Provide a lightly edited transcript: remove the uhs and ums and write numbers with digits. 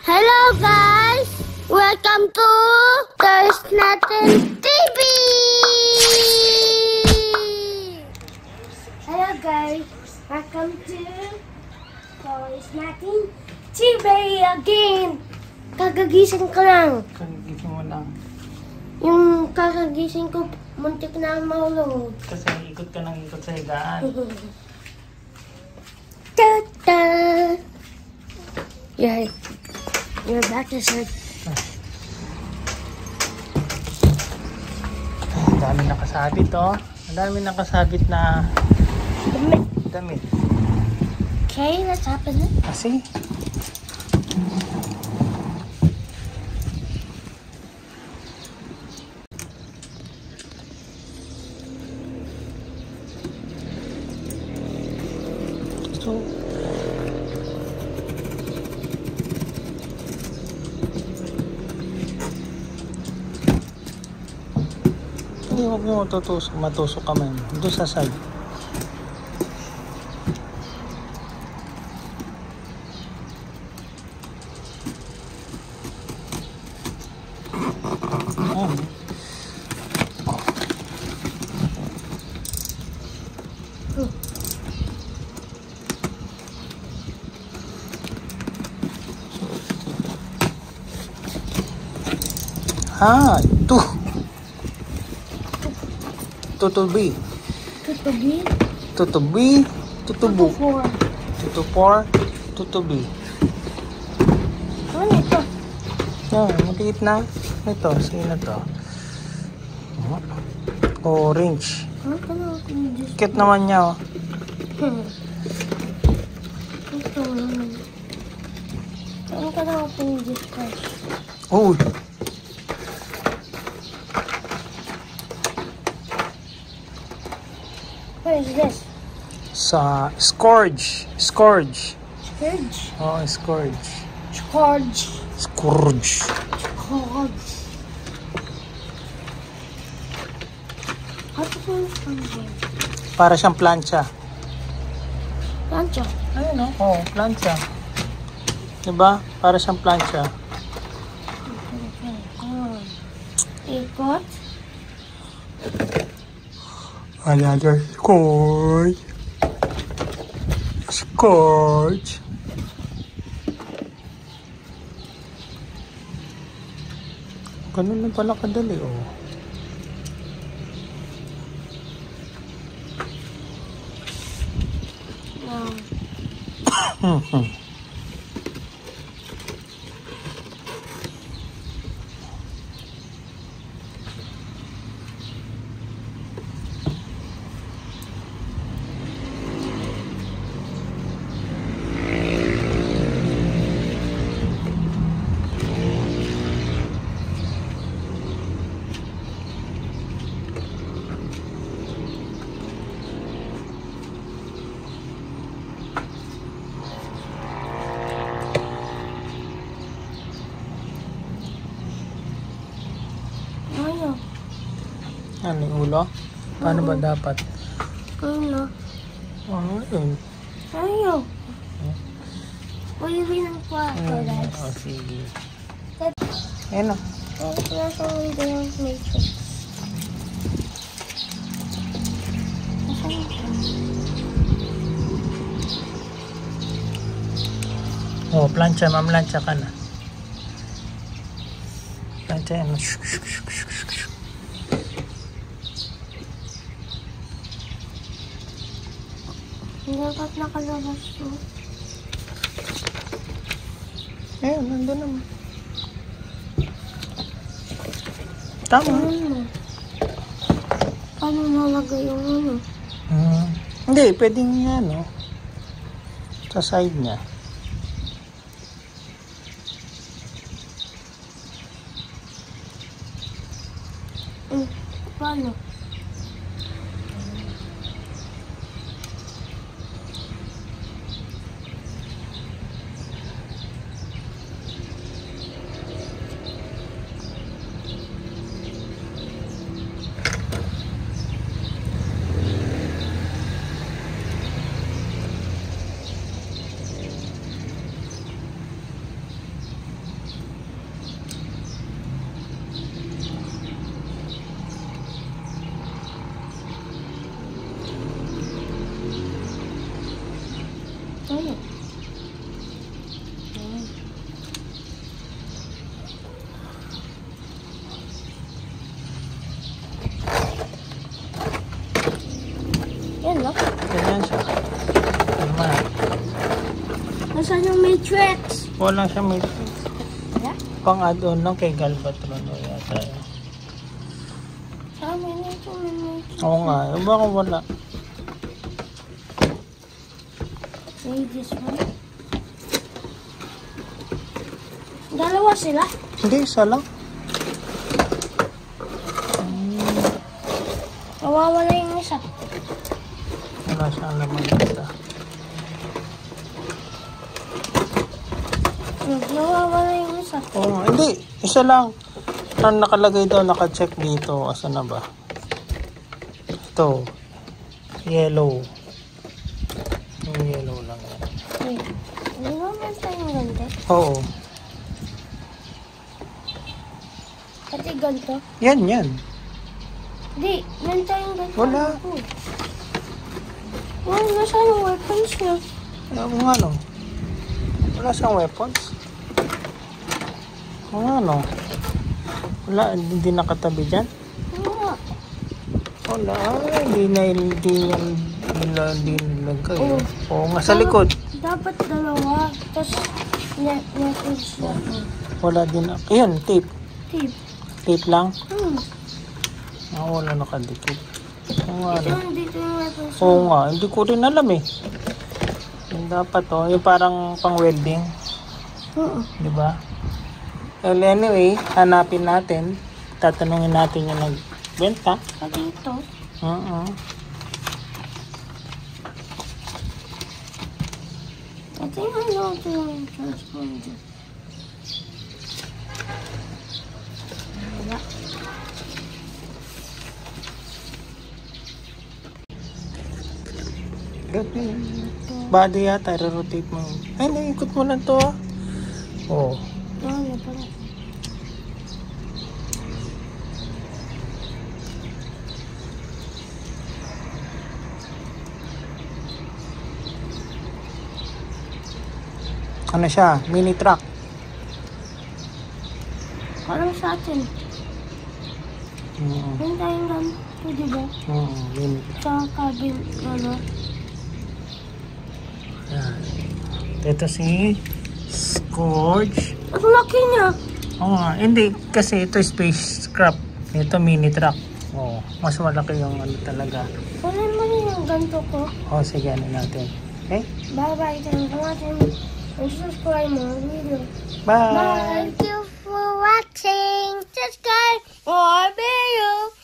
Hello guys! Welcome to Toys Natin TV! Hello guys! Welcome to Toys Natin TV again! Kagagising ko lang. Kagigising mo lang. Yung kakagising ko, muntik na mahulog. Kasi ikot ka ng ikot sa higaan. Ta-ta! Your back is hurt. Ang dami nakasabit, oh. Ang dami nakasabit na damit. Okay, let's open it. Kasi, so, huwag mo matusok kamay mo. Doon sa side. Ito. Tutubi. Tutubi? Tutubi. Tutubo. Tutupor. Tutubi. Ano ito? Maliit na. Ito. Sino to? Orange. Ano ako? Cute naman niya, oh. Ito naman. Saan ka na ako discuss? Oh. What is this? Sa Scourge. Scourge. Scourge? Oh, Scourge. Scourge. Scourge. Scourge. How to call it? Para siyang plancha. Plancha. Ayun, oh. Oh, plancha. Diba? Para siyang plancha. Ikot. Another Scourge. Scourge. Ganun lang pala kadali, oh. Wow. Ayaw. Ano yung ulo? Paano ba dapat? Kaya Oh, yun. ayaw. Uliwin ang kwarto, guys. Oh, sige. Ayun, oh. Nasa window yung matrix. Oh, plancha, mamlancha ka na. Plancha yan. Dapat nakalabas to. Ayun, nandun naman. Tama. Paano nalagay yung ano? Hindi, pwedeng yan, oh. Sa side niya. Paano? Ano? Yan lang. Ganyan siya. Naman. Nasaan yung matrix? Wala siya matrix. Yeah? Pang add-on lang kay Galvatron o yata. Sa amin ito may matrix. Oo nga. Baka wala. Say this one. Dalawa sila? Hindi, isa lang. Nawawala yung isa. Wala siyang naman isa. Nawawala yung isa. Oo nga. Hindi, isa lang. Ang nakalagay daw, naka-check dito. Asa na ba? Ito. Yellow. Yung yellow lang yan. Wait. Hindi naman tayong ganito. Oo. Pati ganito. Yan, yan. Hindi. Meron tayong ganito. Wala. Wala. Nasaan yung weapons niya? Kung ano? Wala siyang weapons. Kung ano? Wala, hindi nakatabi dyan? Wala. Wala, hindi nilagay. Oo. Oo nga, sa likod. Dapat dalawa. Tapos, message na. Wala din. Ayan, tape. Tip. Tape lang. Hmm. Wala nakadikit. Oo nga, Ito ano. dito yung weapons niya. Oo nga, hindi ko rin alam eh. Yung dapat yung parang pang welding. Oo. Di ba? Well, anyway, hanapin natin. Tatanungin natin yung nagbenta. Pati ito. Oo. Ito yung ano ito yung transponder. Wala. Body yata, rotate mo. Ay, naikot mo lang to ah. Oo. Wala pala. Ano siya? Mini truck. Parang sa atin. Oo. Meron tayong ganito, diba? Oo, mini. Sa cabin, ano? Yan. Ito si Scourge. Ang laki niya. Oo nga, hindi. Kasi ito spacecraft. Ito mini truck. Oo. Mas malaki yung ano talaga. Wala naman yung ganito ko. Oo, sige, ano natin. Okay? Bye-bye. Thank you for watching. And subscribe more video. Bye! Thank you for watching. Subscribe more video.